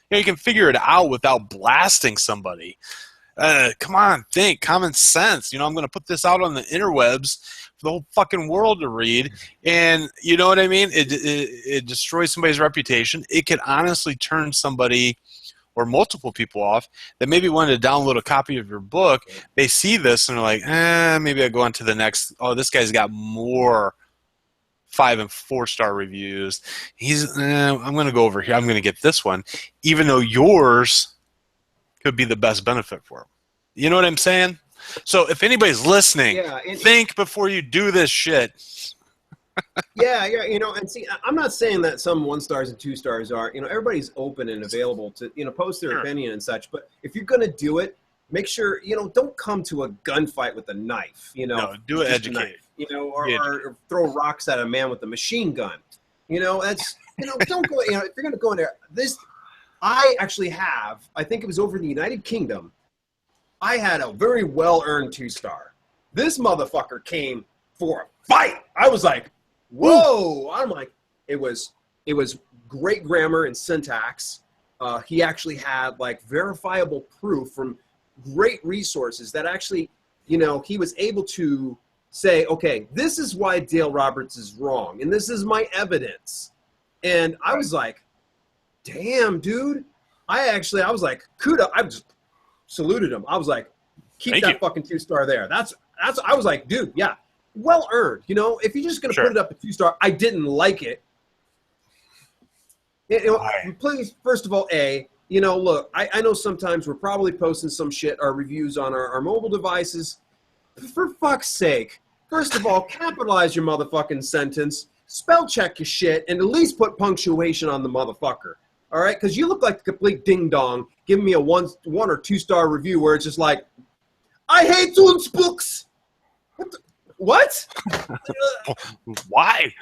you can figure it out without blasting somebody. Come on, think, common sense. I'm going to put this out on the interwebs for the whole fucking world to read, and you know what I mean? It destroys somebody's reputation. It could honestly turn somebody or multiple people off that maybe wanted to download a copy of your book. They see this and they're like, maybe I go on to the next. Oh, this guy's got more 5- and 4-star reviews. I'm going to go over here. I'm going to get this one, even though yours could be the best benefit for them. You know what I'm saying? So if anybody's listening, think before you do this shit. Yeah, and see, I'm not saying that some 1-stars and 2-stars are, everybody's open and available to, post their opinion and such. But if you're going to do it, make sure, don't come to a gunfight with a knife, No, do it educated. Or throw rocks at a man with a machine gun. That's, don't go, if you're going to go in there, I actually have, I think it was over in the United Kingdom, I had a very well-earned 2-star. This motherfucker came for a fight. I was like, whoa. I'm like, it was great grammar and syntax. He actually had like verifiable proof from great resources that actually, he was able to say, okay, this is why Dale Roberts is wrong, and this is my evidence. And I was like, damn, dude. I was like, kudos. I just saluted him. I was like, keep that fucking 2-star there. That's. I was like, dude, yeah, well earned. If you're just gonna put it up a 2-star, I didn't like it. Please, first of all, look, I know sometimes we're probably posting some shit, our reviews on our mobile devices. For fuck's sake, first of all, capitalize your motherfucking sentence, spell check your shit, and at least put punctuation on the motherfucker. All right? Because you look like a complete ding-dong giving me a 1 or 2-star review where it's just like, I hate Toons books. What? Why?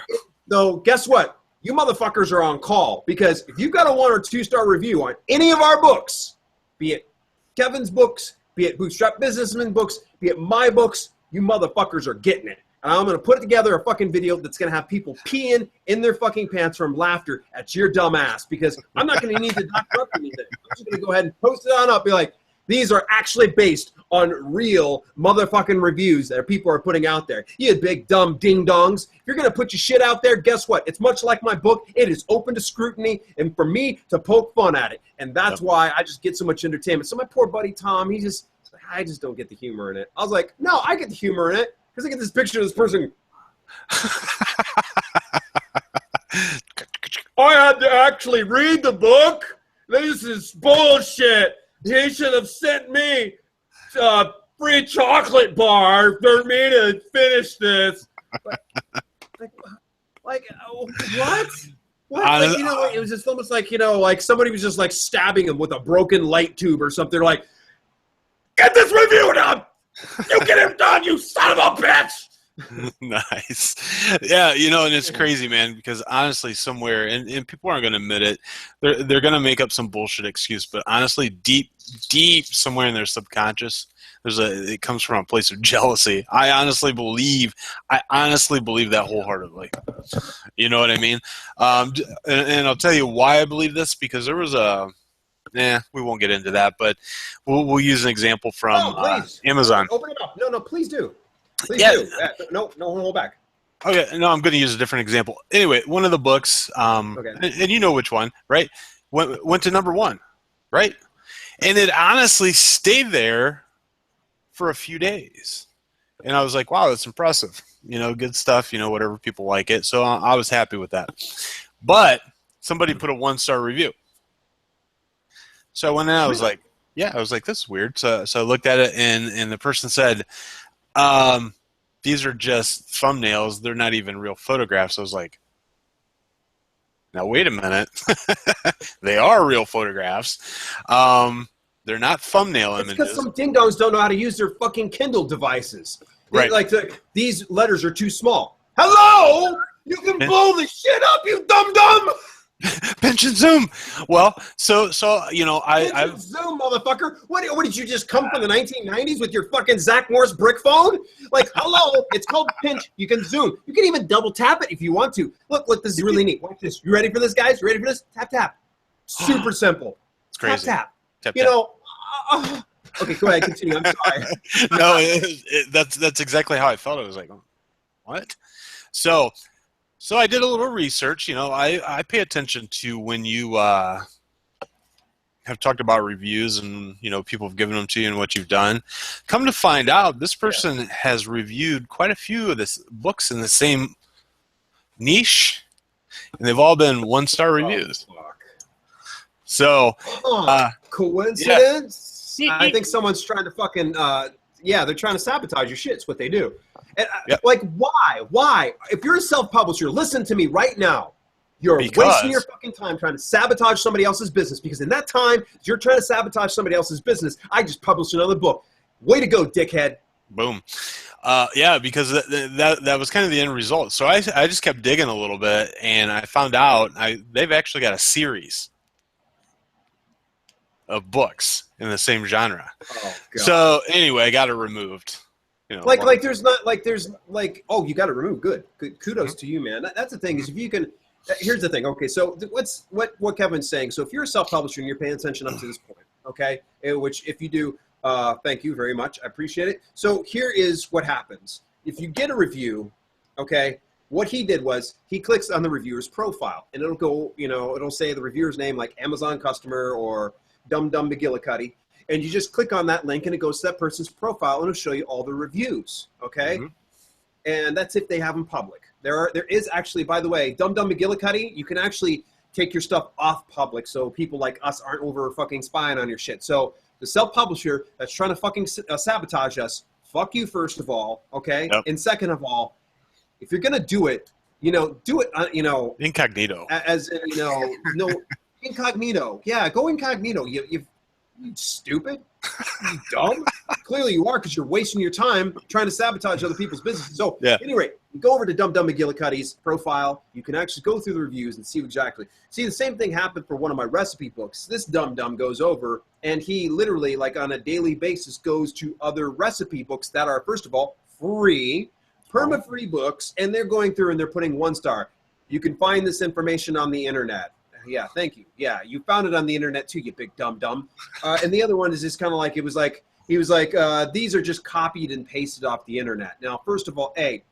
So guess what? You motherfuckers are on call, because if you've got a 1 or 2-star review on any of our books, be it Kevin's books, be it Bootstrap Businessmen books, be it my books, you motherfuckers are getting it. And I'm going to put together a fucking video that's going to have people peeing in their fucking pants from laughter at your dumb ass, because I'm not going to need to doctor up anything. I'm just going to go ahead and post it on up, be like, these are actually based on real motherfucking reviews that people are putting out there. You big dumb ding-dongs. If you're going to put your shit out there, guess what? It's much like my book. It is open to scrutiny and for me to poke fun at it. And that's why I just get so much entertainment. So my poor buddy Tom, I just don't get the humor in it. I was like, no, I get the humor in it, because I get this picture of this person. I had to actually read the book? This is bullshit. He should have sent me a free chocolate bar for me to finish this. What? What? It was just almost like, like somebody was just like stabbing him with a broken light tube or something. Like, get this review done! You get him done, you son of a bitch! Nice. Yeah, and it's crazy, man, because honestly, somewhere, and people aren't going to admit it, they're going to make up some bullshit excuse, but honestly, deep somewhere in their subconscious, it comes from a place of jealousy. I honestly believe that wholeheartedly. You know what I mean? And I'll tell you why I believe this, because there was we won't get into that, but we'll use an example from Amazon. Open it up. No, please do. Please do. No hold back. Okay, no, I'm going to use a different example. Anyway, one of the books, Okay. and you know which one, right? Went to #1, right? And it honestly stayed there for a few days. And I was like, wow, that's impressive. You know, good stuff, you know, whatever, people like it. So I was happy with that. But somebody put a 1-star review. So I went in, I was like, yeah, I was like, this is weird. So I looked at it, and the person said, these are just thumbnails. They're not even real photographs. I was like, now, wait a minute. They are real photographs. They're not thumbnail images. Because some ding-dongs don't know how to use their fucking Kindle devices. Right. Like, these letters are too small. Hello? You can blow the shit up, you dum-dum! Pinch and zoom. Well, so you know, I zoom, motherfucker. What did you just come from the 1990s with your fucking Zach Morris brick phone? Like, hello, it's called pinch. You can zoom. You can even double tap it if you want to. Look, this is really neat. Watch this. You ready for this, guys? You ready for this? Tap, tap. Super simple. It's crazy. Tap, tap. You know. Okay, go ahead. Continue. I'm sorry. No, that's exactly how I felt. I was like, what? So I did a little research. You know, I pay attention to when you have talked about reviews and, you know, people have given them to you and what you've done. Come to find out, this person has reviewed quite a few of this books in the same niche, and they've all been 1-star reviews. Fuck. So, coincidence? Yeah. I think someone's trying to fucking, they're trying to sabotage your shit. It's what they do. And, like, why? If you're a self-publisher, listen to me right now. You're wasting your fucking time trying to sabotage somebody else's business, because in that time, you're trying to sabotage somebody else's business, I just published another book. Way to go, dickhead. Boom. Because that was kind of the end result. So I just kept digging a little bit, and I found out they've actually got a series of books in the same genre. Oh, God. So anyway, I got it removed. You know, you got it removed. Good. Kudos to you, man. That's the thing, is if you can. Here's the thing. Okay, so what Kevin's saying. So if you're a self-publisher and you're paying attention up to this point, okay, which if you do, thank you very much. I appreciate it. So here is what happens. If you get a review, okay, what he did was he clicks on the reviewer's profile, and it'll go, you know, it'll say the reviewer's name, like Amazon customer or Dum Dum McGillicuddy. And you just click on that link, and it goes to that person's profile, and it'll show you all the reviews, okay? Mm-hmm. And that's if they have them public. There is actually, by the way, Dum Dum McGillicuddy, you can actually take your stuff off public, so people like us aren't over fucking spying on your shit. So the self-publisher that's trying to fucking sabotage us, fuck you, first of all, okay? Yep. And second of all, if you're gonna do it, do it, incognito. As in, no, incognito. Yeah, go incognito. You stupid. You dumb. Clearly you are, because you're wasting your time trying to sabotage other people's businesses. So anyway, you go over to Dum Dum McGillicuddy's profile. You can actually go through the reviews and see exactly. See, the same thing happened for one of my recipe books. This Dum Dum goes over, and he literally, like on a daily basis, goes to other recipe books that are, first of all, free, perma-free books, and they're going through and they're putting 1-star. You can find this information on the internet. Yeah, thank you. Yeah, you found it on the internet too, you big dumb. And the other one is just kind of like, he was like, these are just copied and pasted off the internet. Now, first of all, I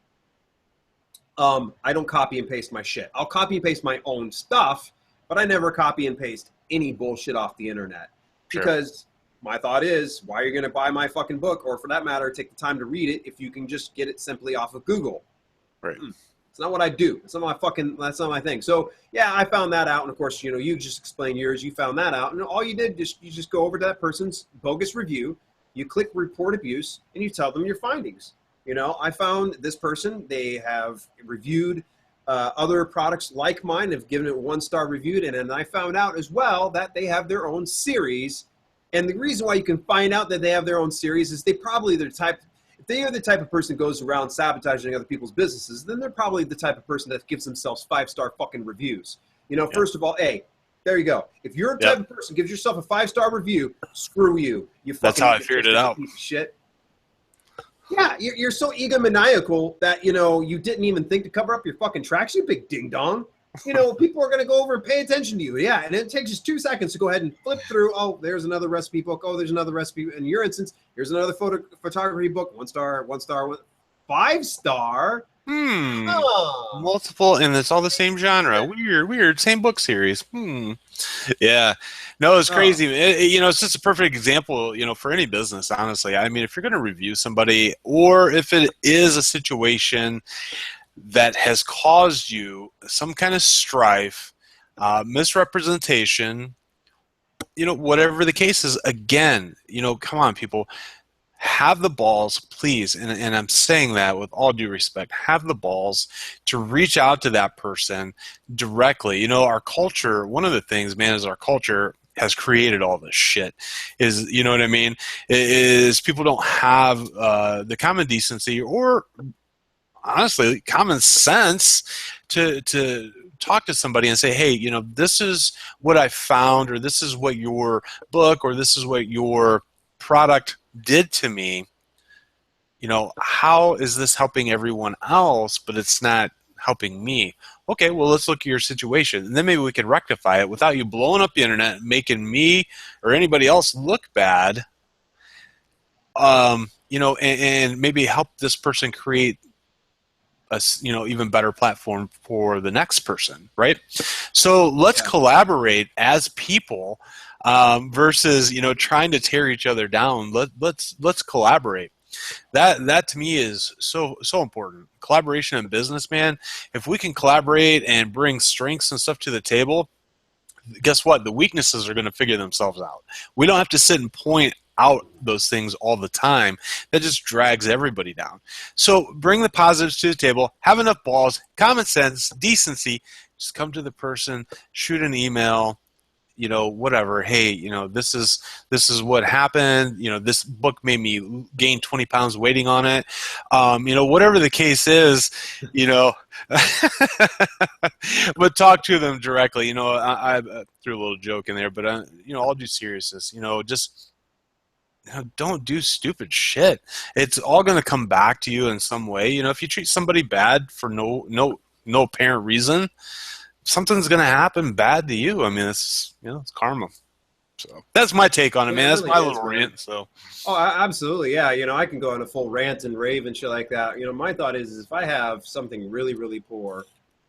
don't copy and paste my shit. I'll copy and paste my own stuff, but I never copy and paste any bullshit off the internet. Sure. Because my thought is, why are you going to buy my fucking book, or for that matter, take the time to read it if you can just get it simply off of Google? Right. It's not what I do. That's not my thing. So yeah, I found that out. And of course, you just explained yours. You found that out. And all you did is you just go over to that person's bogus review. You click report abuse, and you tell them your findings. I found this person, they have reviewed other products like mine, have given it a 1-star review. And then I found out as well that they have their own series. And the reason why you can find out that they have their own series is if they are the type of person that goes around sabotaging other people's businesses, then they're probably the type of person that gives themselves 5-star fucking reviews. First of all, there you go. If you're a type of person who gives yourself a 5-star review, screw you. That's how I figured it out. Piece of shit. Yeah, you're so egomaniacal that, you didn't even think to cover up your fucking tracks, you big ding-dong. People are going to go over and pay attention to you. Yeah, and it takes just 2 seconds to go ahead and flip through. Oh, there's another recipe book. Oh, there's another recipe. In your instance, here's another photography book. 1-star, 5-star. Huh. Multiple, and it's all the same genre. Weird. Same book series. Yeah. No, it's Oh, crazy. It's just a perfect example, for any business, honestly. I mean, if you're going to review somebody, or if it is a situation that has caused you some kind of strife, misrepresentation, whatever the case is, again, come on, people, have the balls, please, and I'm saying that with all due respect, have the balls to reach out to that person directly. Our culture, one of the things, man, is our culture has created all this shit. Is, you know what I mean? Is people don't have the common decency, or honestly common sense to talk to somebody and say, hey, this is what I found, or this is what your book, or this is what your product did to me. How is this helping everyone else, but it's not helping me? Okay, well, let's look at your situation, and then maybe we can rectify it without you blowing up the internet, making me or anybody else look bad. And maybe help this person create a even better platform for the next person, right? So let's collaborate as people, versus trying to tear each other down. Let's collaborate. That to me is so important. Collaboration in business, man. If we can collaborate and bring strengths and stuff to the table, guess what? The weaknesses are going to figure themselves out. We don't have to sit and point out those things all the time. That just drags everybody down. So bring the positives to the table, have enough balls, common sense, decency. Just come to the person, shoot an email, whatever. Hey, this is what happened. This book made me gain 20 pounds waiting on it. Whatever the case is, but talk to them directly. I threw a little joke in there, but all due seriousness, just don't do stupid shit. It's all going to come back to you in some way. If you treat somebody bad for no apparent reason, something's going to happen bad to you. I mean, it's karma. So that's my take on it, man. That's really my little rant. So, absolutely, yeah. I can go on a full rant and rave and shit like that. My thought is if I have something really, really poor,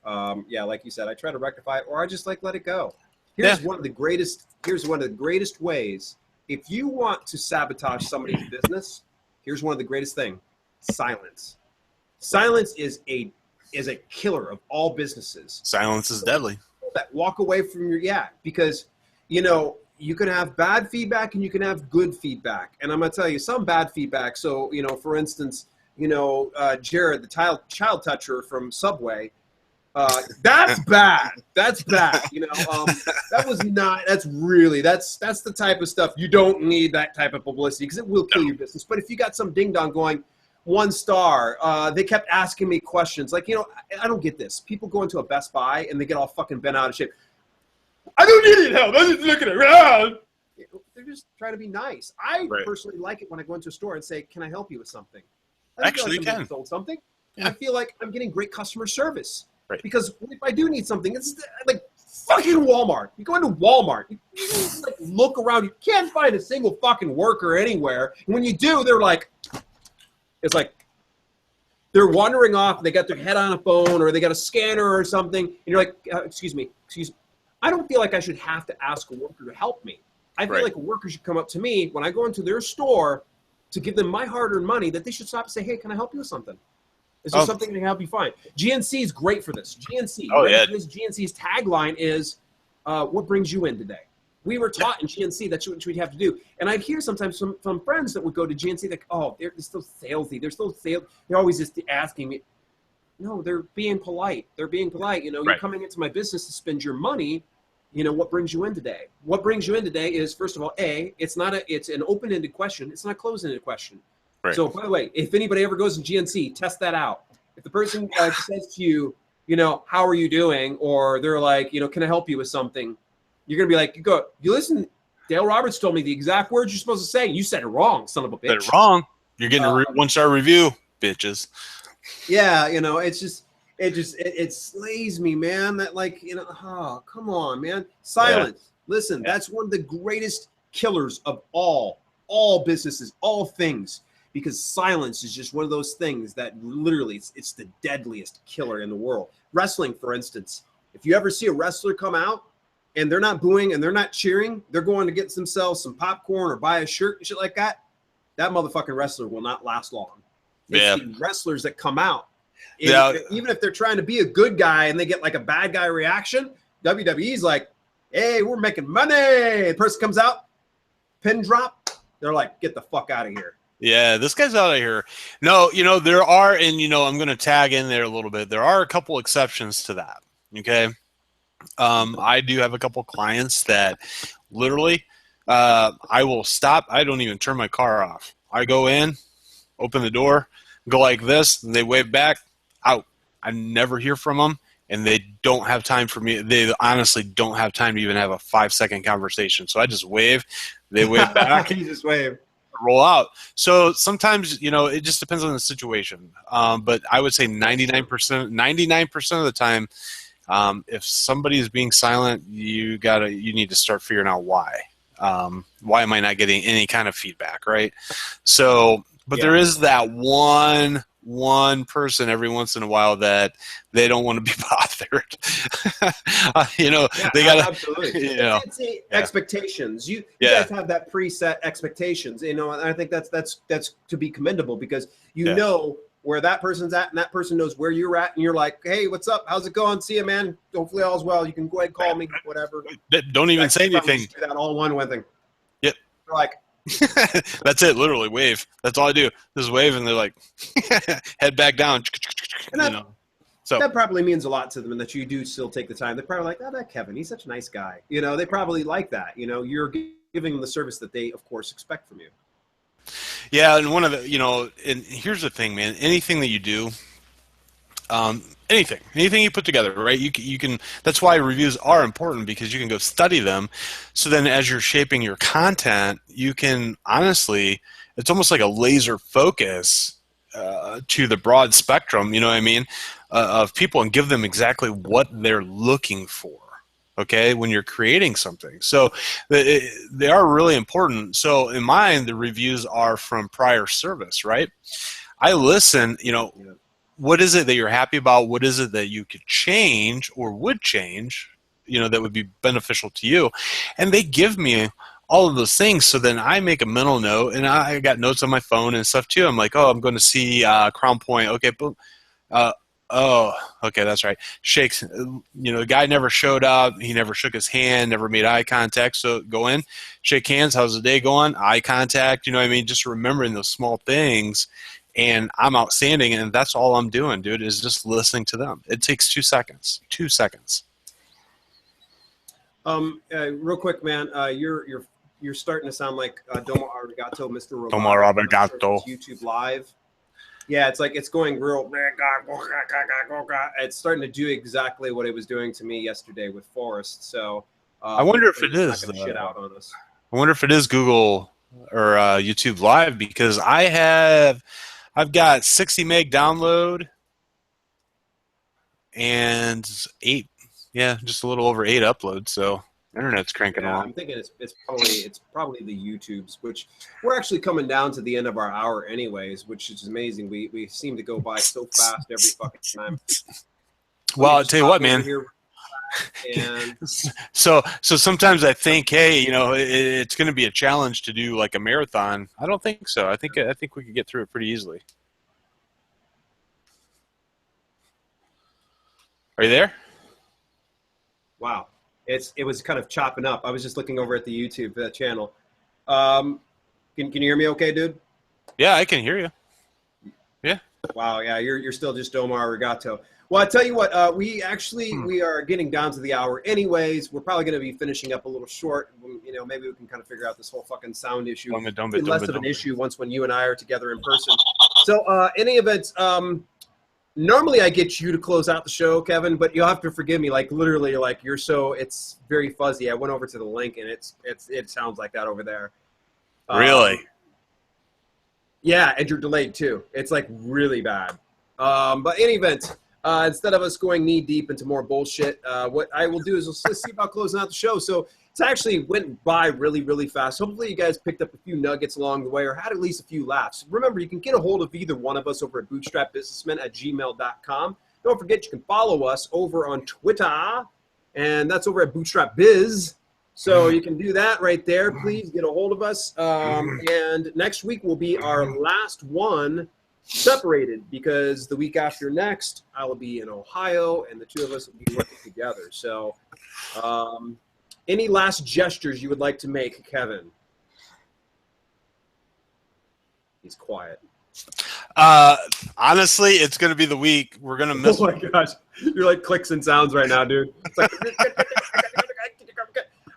like you said, I try to rectify it, or I just let it go. Here's one of the greatest ways. If you want to sabotage somebody's business, here's one of the greatest things: silence. Silence is a killer of all businesses. Silence is deadly. That walk away from because you can have bad feedback and you can have good feedback. And I'm gonna tell you some bad feedback. So for instance, Jared, the child toucher from Subway. That's bad. That's bad. That was not. That's the type of stuff you don't need. That type of publicity, because it will kill your business. But if you got some ding dong going, 1 star, they kept asking me questions like, I don't get this. People go into a Best Buy and they get all fucking bent out of shape. I don't need any help. I'm just looking around. They're just trying to be nice. I personally like it when I go into a store and say, "Can I help you with something?" Actually, you can. Sold something. Yeah. I feel like I'm getting great customer service. Right. Because if I do need something, it's like fucking Walmart. You go into Walmart, you look around, you can't find a single fucking worker anywhere. And when you do, it's like they're wandering off. They got their head on a phone, or they got a scanner or something. And you're like, excuse me. I don't feel like I should have to ask a worker to help me. I feel like a worker should come up to me when I go into their store to give them my hard-earned money, that they should stop and say, hey, can I help you with something? Is there something that can help you find? GNC is great for this. GNC. This GNC's tagline is, what brings you in today? We were taught in GNC that's what we'd have to do. And I'd hear sometimes from friends that would go to GNC, like, they're so salesy. They're always just asking me. No, they're being polite. They're being polite. You're coming into my business to spend your money. What brings you in today? What brings you in today is, first of all, it's an open-ended question. It's not a closed-ended question. Right. So, by the way, if anybody ever goes in GNC, test that out. If the person says to you, how are you doing? Or they're like, can I help you with something? You're going to be like, you listen, Dale Roberts told me the exact words you're supposed to say. You said it wrong, son of a bitch. Said it wrong. You're getting a 1-star review, bitches. Yeah, it slays me, man. That come on, man. Silence. Yeah. Listen, that's one of the greatest killers of all businesses, all things. because silence is just one of those things that literally it's the deadliest killer in the world. Wrestling, for instance, if you ever see a wrestler come out and they're not booing and they're not cheering, they're going to get themselves some popcorn or buy a shirt and shit like that, that motherfucking wrestler will not last long. It's the wrestlers that come out. Even if they're trying to be a good guy and they get like a bad guy reaction, WWE's like, hey, we're making money. The person comes out, pin drop, they're like, get the fuck out of here. Yeah, this guy's out of here. No, there are, and I'm going to tag in there a little bit. There are a couple exceptions to that. Okay. I do have a couple clients that literally, I will stop. I don't even turn my car off. I go in, open the door, go like this, and they wave back, out. I never hear from them, and they don't have time for me. They honestly don't have time to even have a 5-second conversation. So I just wave. They wave back. You just wave. Roll out. So sometimes, it just depends on the situation. But I would say 99% of the time, if somebody is being silent, you need to start figuring out why. Why am I not getting any kind of feedback, right? So, but there is that one person every once in a while that they don't want to be bothered. They got absolutely. Expectations. You guys have that preset expectations. And I think that's to be commendable, because know where that person's at, and that person knows where you're at, and you're like, hey, what's up? How's it going? See you, man. Hopefully all's well. You can go ahead and call me, whatever. Don't even say anything. Do that all one thing. Yep. They're like, that's it. Literally wave. That's all I do. Just wave, and they're like, head back down. And so that probably means a lot to them, and that you do still take the time. They're probably like, oh, that Kevin, he's such a nice guy. They probably like that. You're giving them the service that they, of course, expect from you. Yeah, and one of the, and here's the thing, man. Anything that you do, anything you put together, right? You can. That's why reviews are important, because you can go study them. So then, as you're shaping your content, you can honestly, it's almost like a laser focus to the broad spectrum. You know what I mean? Of people, and give them exactly what they're looking for. Okay, when you're creating something. So they are really important. So in mine, the reviews are from prior service, right? I listen, what is it that you're happy about? What is it that you could change or would change, that would be beneficial to you? And they give me all of those things. So then I make a mental note, and I got notes on my phone and stuff too. I'm like, oh, I'm going to see Crown Point. Okay, boom. Oh, okay, that's right. Shakes, the guy never showed up. He never shook his hand, never made eye contact. So go in, shake hands. How's the day going? Eye contact. Just remembering those small things. And I'm outstanding, and that's all I'm doing, dude, is just listening to them. It takes 2 seconds. 2 seconds. Real quick, man, you're starting to sound like Domo Arigato, Mr. Roboto. Domo Arigato. YouTube Live. Yeah, it's like it's going real. It's starting to do exactly what it was doing to me yesterday with Forrest. So I wonder if it is. Shit out on us. I wonder if it is Google or YouTube Live, because I've got 60 meg download and just a little over 8 uploads. So internet's cranking along. I'm thinking it's probably the YouTubes, which we're actually coming down to the end of our hour anyways, which is amazing. We seem to go by so fast every fucking time. Well, I'll tell you what, man. And so sometimes I think, hey, it's going to be a challenge to do like a marathon. I don't think so. I think we could get through it pretty easily. Are you there? Wow. It was kind of chopping up. I was just looking over at the YouTube channel. Can you hear me okay, dude? Yeah, I can hear you. Yeah. Wow, yeah, you're still just Domo Arigato. Well, I tell you what, we are getting down to the hour anyways. We're probably going to be finishing up a little short. Maybe we can kind of figure out this whole fucking sound issue. Less of an issue once when you and I are together in person. So, any event, normally I get you to close out the show, Kevin, but you'll have to forgive me. Like literally, like it's very fuzzy. I went over to the link, and it sounds like that over there. Really? Yeah, and you're delayed too. It's like really bad. But in any event, instead of us going knee deep into more bullshit, what I will do is let's see about closing out the show. So It's actually went by really, really fast. Hopefully you guys picked up a few nuggets along the way or had at least a few laughs. Remember, you can get a hold of either one of us over at bootstrapbusinessmen@gmail.com. Don't forget, you can follow us over on Twitter, and that's over at Bootstrap Biz. So you can do that right there. Please get a hold of us. And next week will be our last one separated because the week after next, I will be in Ohio, and the two of us will be working together. So any last gestures you would like to make, Kevin? He's quiet. Honestly, it's going to be the week. We're going to miss. Oh my gosh. You're like clicks and sounds right now, dude. It's like,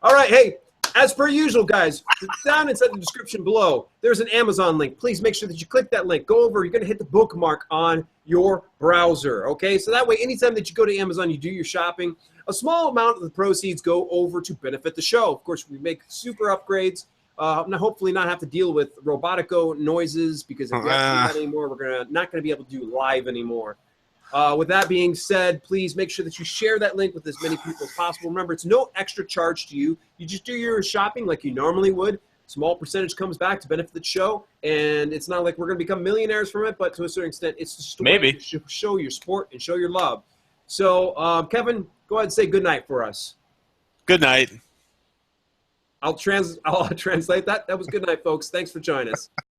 all right. Hey, as per usual, guys, down inside the description below, there's an Amazon link. Please make sure that you click that link. Go over. You're going to hit the bookmark on your browser. Okay. So that way, anytime that you go to Amazon, you do your shopping, a small amount of the proceeds go over to benefit the show. Of course, we make super upgrades. Hopefully not have to deal with robotico noises because if we have to do that anymore, we're not going to be able to do live anymore. With that being said, please make sure that you share that link with as many people as possible. Remember, it's no extra charge to you. You just do your shopping like you normally would. Small percentage comes back to benefit the show, and it's not like we're going to become millionaires from it, but to a certain extent, it's just a way to show your support and show your love. So, Kevin, go ahead and say good night for us. Good night. I'll translate that. That was good night, folks. Thanks for joining us.